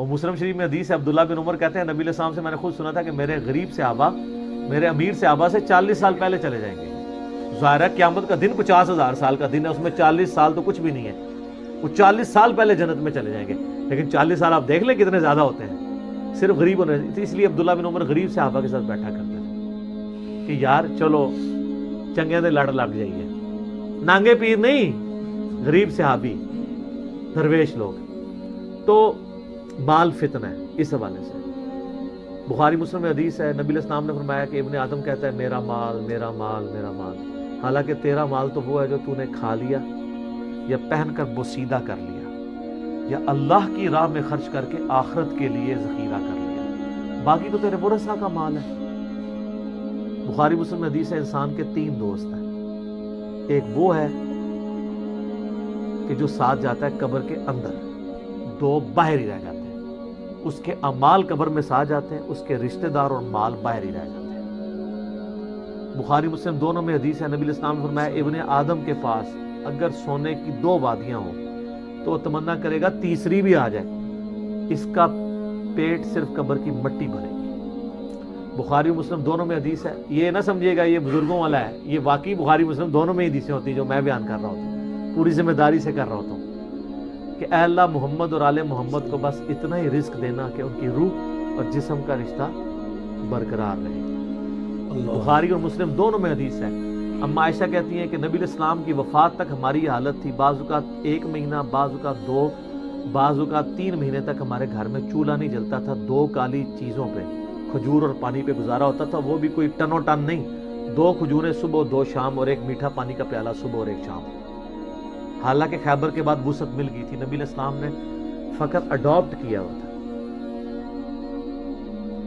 تو مسلم شریف میں حدیث ہے، عبداللہ بن عمر کہتے ہیں نبی علیہ السلام سے میں نے خود سنا تھا کہ میرے غریب صحابہ میرے امیر صحابہ سے 40 سال پہلے چلے جائیں گے۔ ظاہر ہے قیامت کا دن 50,000 سال کا دن ہے، اس میں 40 سال تو کچھ بھی نہیں ہے، وہ 40 سال پہلے جنت میں چلے جائیں گے، لیکن 40 سال آپ دیکھ لیں کتنے زیادہ ہوتے ہیں، صرف غریب ہونے، اس لیے عبداللہ بن عمر غریب صحابہ کے ساتھ بیٹھا کرتے تھے کہ یار چلو چنگے دے لڑ لگ جائیے، نانگے پیر نہیں، غریب صحابی درویش لوگ۔ تو مال فتنہ ہے اس حوالے سے۔ بخاری مسلم میں حدیث ہے، نبی علیہ السلام نے فرمایا کہ ابن آدم کہتا ہے میرا مال میرا مال میرا مال، حالانکہ تیرا مال تو وہ ہے جو تو نے کھا لیا یا پہن کر بوسیدہ کر لیا یا اللہ کی راہ میں خرچ کر کے آخرت کے لیے ذخیرہ کر لیا، باقی تو تیرے ورثہ کا مال ہے۔ بخاری مسلم میں حدیث ہے انسان کے 3 دوست ہیں، ایک وہ ہے کہ جو ساتھ جاتا ہے قبر کے اندر، 2 باہر ہی رہ جاتے ہیں، اس کے اعمال قبر میں ساتھ جاتے ہیں، اس کے رشتہ دار اور مال باہر ہی رہ جاتے ہیں۔ بخاری مسلم دونوں میں حدیث ہے، نبی علیہ السلام نے فرمایا ابن آدم کے پاس اگر سونے کی 2 وادیاں ہوں تو وہ تمنا کرے گا تیسری بھی آ جائے، اس کا پیٹ صرف قبر کی مٹی بھرے گی۔ بخاری مسلم دونوں میں حدیث ہے، یہ نہ سمجھیے گا یہ بزرگوں والا ہے، یہ واقعی بخاری مسلم دونوں میں حدیثیں ہوتی ہیں جو میں بیان کر رہا ہوتا ہوں، پوری ذمہ داری سے کر رہا ہوتا ہوں کہ اے اللہ محمد اور آل محمد کو بس اتنا ہی رزق دینا کہ ان کی روح اور جسم کا رشتہ برقرار رہے۔ بخاری اور مسلم دونوں میں حدیث ہے، اما عائشہ کہتی ہیں کہ نبی علیہ السلام کی وفات تک ہماری حالت تھی، بعض اوقات 1 مہینہ، بعض اوقات 2، بعض اوقات 3 مہینے تک ہمارے گھر میں چولہا نہیں جلتا تھا، 2 کالی چیزوں پہ کھجور اور پانی پہ گزارا ہوتا تھا، وہ بھی کوئی ٹن و ٹن نہیں، 2 کھجوریں صبح 2 شام اور 1 میٹھا پانی کا پیالہ صبح اور 1 شام۔ حالانکہ خیبر کے بعد وسعت مل گئی تھی، نبی علیہ السلام نے فقط اڈاپٹ کیا ہوا تھا۔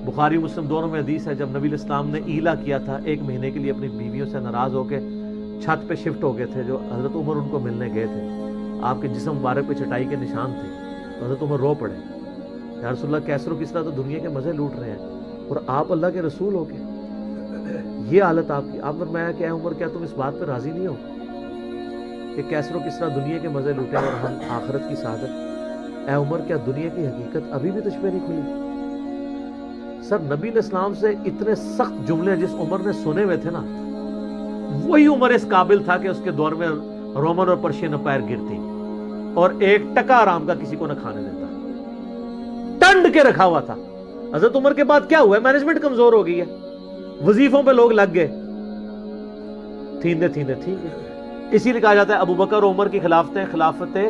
بخاری مسلم دونوں میں حدیث ہے، جب نبی علیہ السلام نے ایلا کیا تھا 1 مہینے کے لیے اپنی بیویوں سے ناراض ہو کے چھت پہ شفٹ ہو گئے تھے، جو حضرت عمر ان کو ملنے گئے تھے، آپ کے جسم مبارک پہ چٹائی کے نشان تھے، تو حضرت عمر رو پڑے، یا رسول اللہ کیسر و کسرا تو دنیا کے مزے لوٹ رہے ہیں اور آپ اللہ کے رسول ہو کے یہ حالت آپ کی۔ آپ فرمایا کہ اے عمر کیا تم اس بات پہ راضی نہیں ہو کہ کیسر و کسرا دنیا کے مزے لوٹے اور ہم آخرت کی سعادت؟ اے عمر کیا دنیا کی حقیقت ابھی بھی تجھ پہ نہیں کھلی؟ سر نبی علیہ السلام سے اتنے سخت جملے جس عمر نے سنے ہوئے تھے نا، وہی عمر اس قابل تھا کہ اس کے دور میں رومن اور پرشین امپائر گرتی اور 1 ٹکا آرام کا کسی کو نہ کھانے دیتا، ٹنڈ کے رکھا ہوا تھا۔ حضرت عمر کے بعد کیا ہوا ہے؟ مینجمنٹ کمزور ہو گئی ہے، وظیفوں پہ لوگ لگ گئے، تھیندے ٹھیک ہے۔ اسی لیے کہا جاتا ہے ابو بکر اور عمر کی خلافتیں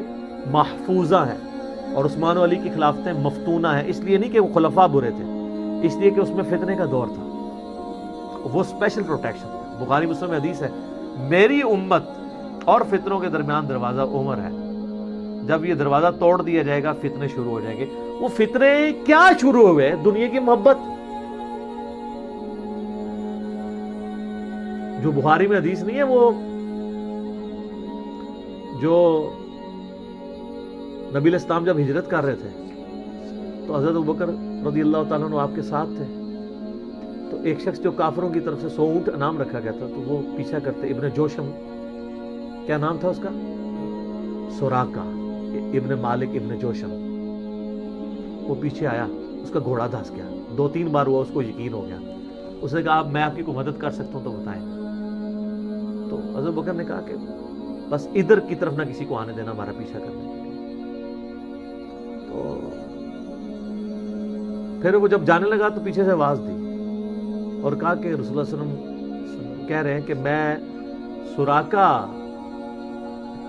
محفوظہ ہیں اور عثمان و علی کی خلافتیں مفتونہ ہیں، اس لیے نہیں کہ وہ خلفاء برے تھے، اس لیے کہ اس میں فتنے کا دور تھا، وہ اسپیشل پروٹیکشن تھا۔ بخاری مسلم میں حدیث ہے میری امت اور فتنوں کے درمیان دروازہ عمر ہے، جب یہ دروازہ توڑ دیا جائے گا فتنے شروع ہو جائیں گے۔ وہ فتنے کیا شروع ہوئے؟ دنیا کی محبت، جو بخاری میں حدیث نہیں ہے، وہ جو نبی علیہ السلام جب ہجرت کر رہے تھے تو حضرت ابوبکر رضی اللہ تعالیٰ عنہ آپ کے ساتھ تھے، تو ایک شخص جو کافروں کی طرف سے 100 اونٹ انعام رکھا گیا تھا، تو وہ پیچھا کرتے، ابن جوشم، کیا نام تھا اس کا؟ سوراقہ ابن مالک ابن جوشم، وہ پیچھے آیا، اس کا گھوڑا دھس گیا، 2-3 بار ہوا، اس کو یقین ہو گیا، اس نے کہا میں آپ کی کوئی مدد کر سکتا ہوں تو بتائیں۔ تو حضرت بکر نے کہا کہ بس ادھر کی طرف نہ کسی کو آنے دینا ہمارا پیچھا کرنے کے لیے۔ تو پھر وہ جب جانے لگا تو پیچھے سے آواز دی اور کہا کہ رسول اللہ صلی اللہ علیہ وسلم کہہ رہے ہیں کہ میں سوراقہ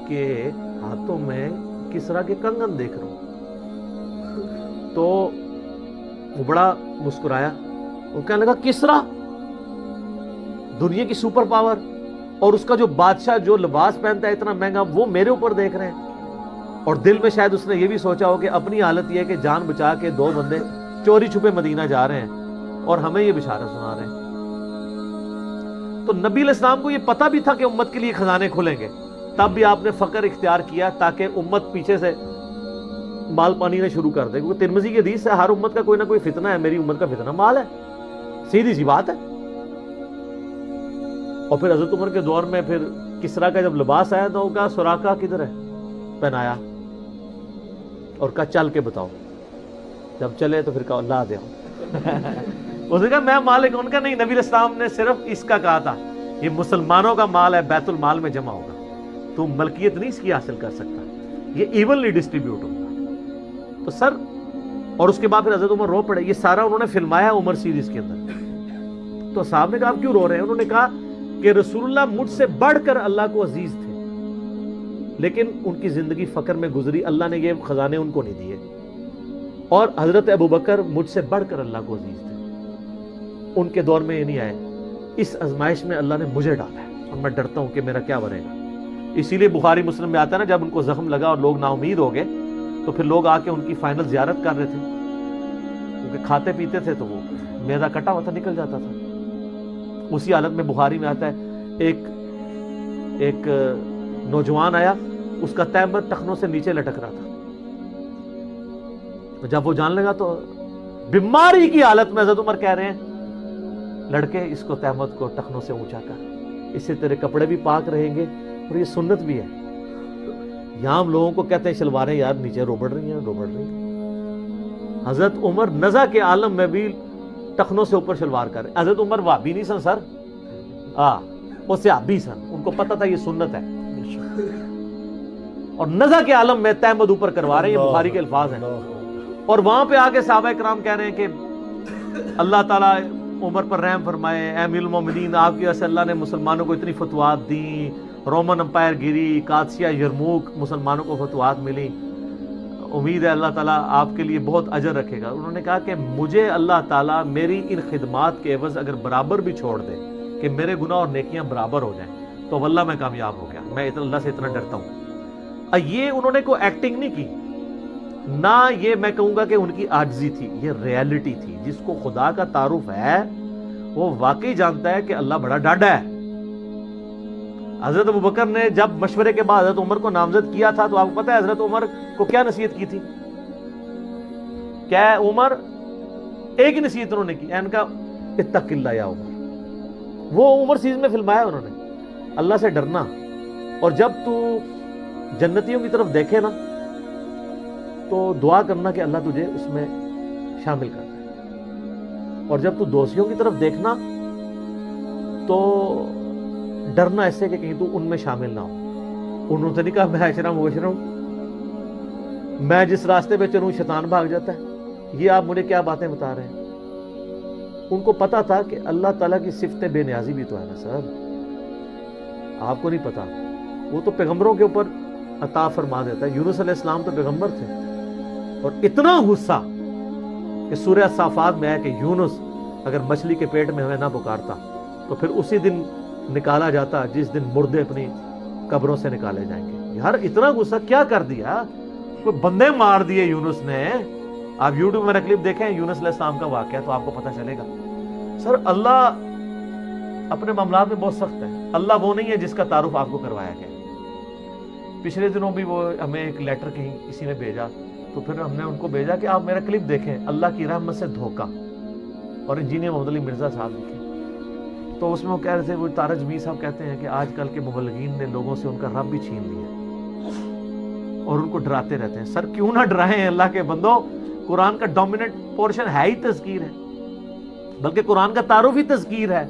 کے ہاتھوں میں کسرا کے کنگن دیکھ رہا ہوں۔ تو وہ بڑا مسکرایا، وہ کہنے لگا کسرا دنیا کی سپر پاور اور اس کا جو بادشاہ جو لباس پہنتا ہے اتنا مہنگا، وہ میرے اوپر دیکھ رہے ہیں۔ اور دل میں شاید اس نے یہ بھی سوچا ہو کہ اپنی حالت یہ ہے کہ جان بچا کے 2 بندے چوری چھپے مدینہ جا رہے ہیں اور ہمیں یہ بشارت سنا رہے ہیں۔ تو نبی علیہ السلام کو یہ پتہ بھی تھا کہ امت کے لیے خزانے کھلیں گے، تب بھی آپ نے فقر اختیار کیا تاکہ امت پیچھے سے مال پانی نہ شروع کر دے، کیونکہ ترمذی کی حدیث ہے ہر امت کا کوئی نہ کوئی فتنہ ہے، میری امت کا فتنہ مال ہے، سیدھی سی بات ہے۔ اور پھر حضرت عمر کے دور میں پھر کسرا کا جب لباس آیا تو کہا سوراقہ کدھر ہے؟ پہنایا اور کہا چل کے بتاؤ۔ جب چلے تو پھر کہا لا دے اس نے کہا میں مالک ہوں. ان کا نہیں, نبی علیہ السلام نے صرف اس کا کہا تھا یہ مسلمانوں کا مال ہے, بیت المال میں جمع ہوگا, تو ملکیت نہیں اس کی حاصل کر سکتا, یہ ایونلی ڈسٹریبیوٹ ہوگا. تو سر, اور اس کے بعد پھر حضرت عمر رو پڑے. یہ سارا انہوں نے فلمایا عمر سیریز کے اندر. تو صاحب نے کہا آپ کیوں رو رہے ہیں؟ انہوں نے کہا کہ رسول اللہ مجھ سے بڑھ کر اللہ کو عزیز تھے, لیکن ان کی زندگی فقر میں گزری, اللہ نے یہ خزانے ان کو نہیں دیے. اور حضرت ابوبکر مجھ سے بڑھ کر اللہ کو عزیز تھے, ان کے دور میں یہ نہیں آئے. اس آزمائش میں اللہ نے مجھے ڈالا ہے اور میں ڈرتا ہوں کہ میرا کیا بنے گا. اسی لیے بخاری مسلم میں آتا ہے نا, جب ان کو زخم لگا اور لوگ نا امید ہو گئے تو پھر لوگ آ کے ان کی فائنل زیارت کر رہے تھے, کیونکہ کھاتے پیتے تھے تو وہ میدا کٹا ہوا تھا, نکل جاتا تھا. اسی حالت میں بخاری میں آتا ہے ایک نوجوان آیا, اس کا تہمت ٹخنوں سے نیچے لٹک رہا تھا. جب وہ جان لگا تو بیماری کی حالت میں حضرت عمر کہہ رہے ہیں لڑکے اس کو تہمت کو ٹخنوں سے اونچا کر, اس سے تیرے کپڑے بھی پاک رہیں گے اور یہ سنت بھی ہے. یہاں ہم لوگوں کو کہتے ہیں شلواریں یار نیچے روبڑ رہی ہیں. حضرت عمر نزع کے عالم میں بھی ٹخنوں سے اوپر شلوار کر رہے. حضرت عمر وہابی نہیں سن سر, وہ صحابی سن, ان کو پتہ تھا یہ سنت ہے, اور نزع کے عالم میں تہمت اوپر کروا رہے ہیں. یہ بخاری کے الفاظ ہیں. اور وہاں پہ آگے صحابہ کرام کہہ رہے ہیں کہ اللہ تعالیٰ عمر پر رحم فرمائے, اے امیر المومنین آپ کی وجہ سے اللہ نے مسلمانوں کو اتنی فتوحات دیں, رومن امپائر گری, قادسیہ, یرموک, مسلمانوں کو فتوحات ملی, امید ہے اللہ تعالیٰ آپ کے لیے بہت اجر رکھے گا. انہوں نے کہا کہ مجھے اللہ تعالیٰ میری ان خدمات کے عوض اگر برابر بھی چھوڑ دے کہ میرے گناہ اور نیکیاں برابر ہو جائیں تو واللہ میں کامیاب ہو گیا, میں اللہ سے اتنا ڈرتا ہوں. یہ انہوں نے کوئی ایکٹنگ نہیں کی, نہ یہ میں کہوں گا کہ ان کی عاجزی تھی, یہ ریالٹی تھی. جس کو خدا کا تعارف ہے وہ واقعی جانتا ہے کہ اللہ بڑا ڈاڈا ہے. حضرت ابوبکر نے جب مشورے کے بعد حضرت عمر کو نامزد کیا تھا تو آپ کو پتہ ہے حضرت عمر کو کیا نصیحت کی تھی؟ کیا عمر, ایک ہی نصیحت انہوں نے کی, ان کا اتق اللہ یا عمر. وہ عمر سیریز میں فلمایا انہوں نے, اللہ سے ڈرنا, اور جب تو جنتیوں کی طرف دیکھے نا تو دعا کرنا کہ اللہ تجھے اس میں شامل کر دے, اور جب تو دوستیوں کی طرف دیکھنا تو ڈرنا ایسے کہ کہیں تو ان میں شامل نہ ہو. انہوں نے نہیں کہا میں اشرا مبشرا ہوں, میں جس راستے پہ چلوں شیطان بھاگ جاتا ہے, یہ آپ مجھے کیا باتیں بتا رہے ہیں. ان کو پتا تھا کہ اللہ تعالیٰ کی صفت بے نیازی بھی تو ہے نا سر, آپ کو نہیں پتا. وہ تو پیغمبروں کے اوپر عطا فرما دیتا ہے. یونس علیہ السلام تو پیغمبر تھے, اور اتنا غصہ کہ سورہ الصافات میں ہے کہ یونس اگر مچھلی کے پیٹ میں ہمیں نہ پکارتا تو پھر اسی دن نکالا جاتا جس دن مردے اپنی قبروں سے نکالے جائیں گے. یار اتنا غصہ کیا کر دیا, کوئی بندے مار دیے یونس نے. آپ یوٹیوب میں کلپ دیکھیں یونس علیہ السلام کا واقعہ تو آپ کو پتہ چلے گا. سر اللہ اپنے معاملات میں بہت سخت ہے. اللہ وہ نہیں ہے جس کا تعارف آپ کو کروایا گیا. پچھلے دنوں بھی وہ ہمیں ایک لیٹر کہیں کسی نے بھیجا, تو پھر ہم نے ان کو بھیجا کہ آپ میرا کلپ دیکھیں, اللہ کی رحمت سے دھوکہ, اور انجینئر محمد علی مرزا صاحب لکھے. تو اس میں وہ کہہ رہے تھے, وہ تارج میر صاحب کہتے ہیں کہ آج کل کے مبلغین نے لوگوں سے ان کا رب بھی چھین لیا اور ان کو ڈراتے رہتے ہیں. سر کیوں نہ ڈرائیں اللہ کے بندو, قرآن کا ڈومیننٹ پورشن ہے ہی تذکیر ہے, بلکہ قرآن کا تعارف ہی تذکیر ہے,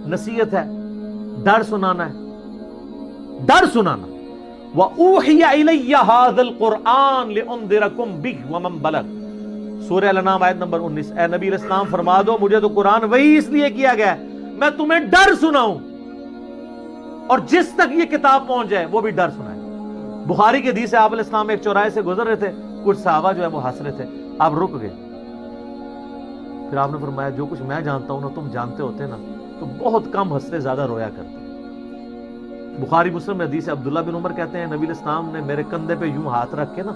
نصیحت ہے, ڈر سنانا ہے, ڈر سنانا. وَأُوحِيَ إِلَيَّ هَذَا الْقُرْآنُ لِأُنذِرَكُمْ بِهِ وَمَنْ بَلَغَ. سورہ الانعام آیت نمبر 19. اے نبی علیہ السلام فرما دو مجھے تو قرآن وہی اس لیے کیا گیا ہے میں تمہیں ڈر سناؤں, اور جس تک یہ کتاب پہنچ جائے وہ بھی ڈر سنائے. بخاری کی حدیث ہے, آپ علیہ السلام ایک چوراہے سے گزر رہے تھے, کچھ صحابہ جو ہے وہ ہنس رہے تھے, آپ رک گئے. پھر آپ نے فرمایا جو کچھ میں جانتا ہوں نا تم جانتے ہوتے نا تو بہت کم ہنستے زیادہ رویا کرتے. بخاری مسلم میں حدیث ہے, عبداللہ بن عمر کہتے ہیں نبی علیہ السلام نے میرے کندھے پہ یوں ہاتھ رکھ کے نا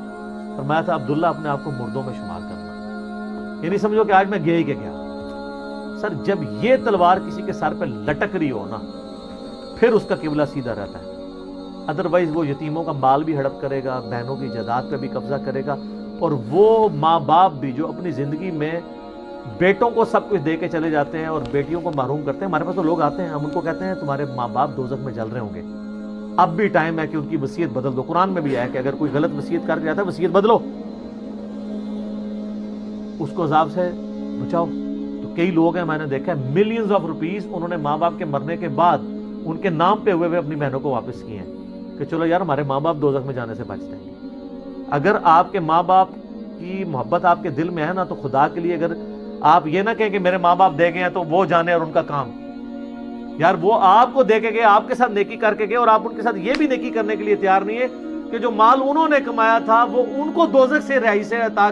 فرمایا تھا عبداللہ اپنے آپ کو مردوں میں شمار کرنا. یہ نہیں سمجھو کہ آج میں گیا ہی کہ گیا. سر جب یہ تلوار کسی کے سر پہ لٹک رہی ہو نا پھر اس کا قبلہ سیدھا رہتا ہے. ادروائز وہ یتیموں کا مال بھی ہڑپ کرے گا, بہنوں کی جائیداد پہ بھی قبضہ کرے گا, اور وہ ماں باپ بھی جو اپنی زندگی میں بیٹوں کو سب کچھ دے کے چلے جاتے ہیں اور بیٹیوں کو محروم کرتے ہیں. ہمارے پاس تو لوگ آتے ہیں, ہم ان کو کہتے ہیں تمہارے ماں باپ دوزخ میں جل رہے ہوں گے, اب بھی ٹائم ہے کہ ان کی وصیت بدل دو. قرآن میں بھی ہے کہ اگر کوئی غلط وصیت کر کے جاتا ہے وصیت بدلو. اس کو عذاب سے بچاؤ. تو کئی لوگ ہیں میں نے دیکھا ہے ملینز آف روپیز انہوں نے ماں باپ کے مرنے کے بعد ان کے نام پہ ہوئے اپنی بہنوں کو واپس کیے ہیں کہ چلو یار ہمارے ماں باپ دوزخ میں جانے سے بچ جائیں گے. اگر آپ کے ماں باپ کی محبت آپ کے دل میں ہے نا تو خدا کے لیے اگر آپ یہ نہ کہیں کہ میرے ماں باپ دے گئے ہیں تو وہ جانے اور ان کا کام. یار وہ آپ کو دے کے گئے, آپ کے ساتھ نیکی کر کے گئے, اور آپ ان کے ساتھ یہ بھی نیکی کرنے کے لیے تیار نہیں ہے کہ جو مال انہوں نے کمایا تھا وہ ان کو دوزخ سے رہائی سے عطا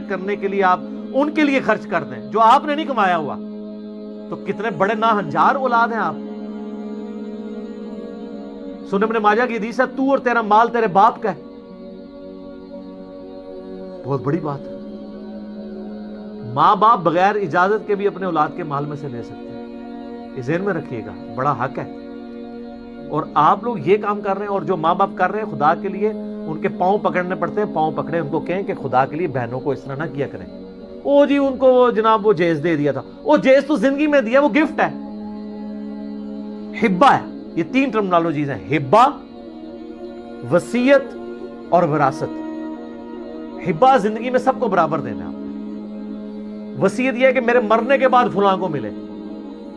کرنے کے لیے آپ ان کے لیے خرچ کر دیں جو آپ نے نہیں کمایا ہوا. تو کتنے بڑے ناہنجار اولاد ہیں آپ. سنن ابن ماجہ کی حدیث ہے تو اور تیرا مال تیرے باپ کا ہے. بہت بڑی بات ہے. ماں باپ بغیر اجازت کے بھی اپنے اولاد کے مال میں سے لے سکتے ہیں, یہ ذہن میں رکھیے گا, بڑا حق ہے. اور آپ لوگ یہ کام کر رہے ہیں, اور جو ماں باپ کر رہے ہیں خدا کے لیے ان کے پاؤں پکڑنے پڑتے ہیں, پاؤں پکڑے, ان کو کہیں کہ خدا کے لیے بہنوں کو اس طرح نہ کیا کریں. او جی ان کو جناب وہ جیز دے دیا تھا, وہ جیز تو زندگی میں دیا, وہ گفٹ ہے, ہبہ ہے. یہ 3 ٹرمنالوجیز ہیں, ہبہ, وصیت اور وراثت. ہبہ زندگی میں سب کو برابر دینا ہے. وصیت یہ ہے کہ میرے مرنے کے بعد فلاں کو ملے,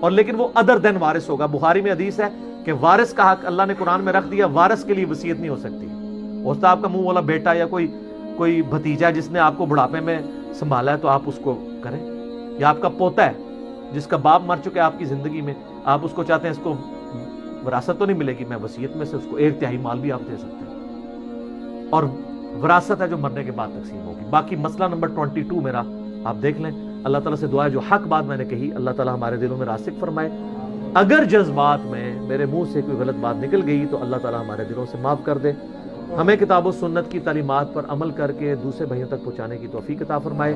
اور لیکن وہ ادر دین وارث ہوگا. بخاری میں حدیث ہے کہ وارث کا حق اللہ نے قرآن میں رکھ دیا, وارث کے لیے وصیت نہیں ہو سکتی. ہو سکتا ہے آپ کا منہ والا بیٹا یا کوئی بھتیجا جس نے آپ کو بڑھاپے میں سنبھالا ہے تو آپ اس کو کریں, یا آپ کا پوتا ہے جس کا باپ مر چکے آپ کی زندگی میں, آپ اس کو چاہتے ہیں اس کو وراثت تو نہیں ملے گی, میں وصیت میں سے اس کو 1/3 مال بھی آپ دے سکتے ہیں. اور وراثت ہے جو مرنے کے بعد تقسیم ہوگی. باقی مسئلہ نمبر 22 میرا آپ دیکھ لیں. اللہ تعالیٰ سے دعا ہے جو حق بات میں نے کہی اللہ تعالیٰ ہمارے دلوں میں راسخ فرمائے. اگر جذبات میں میرے منہ سے کوئی غلط بات نکل گئی تو اللہ تعالیٰ ہمارے دلوں سے معاف کر دے. ہمیں کتاب و سنت کی تعلیمات پر عمل کر کے دوسرے بھائیوں تک پہنچانے کی توفیق عطا فرمائے.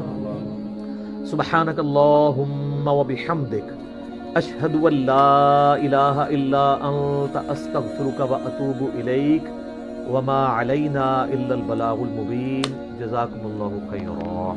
سبحانک اللہم و بحمدک اشہد ان لا الہ الا انت استغفرک و اتوب الیک وما علینا الا البلاغ المبین. جزاکم اللہ خیرا.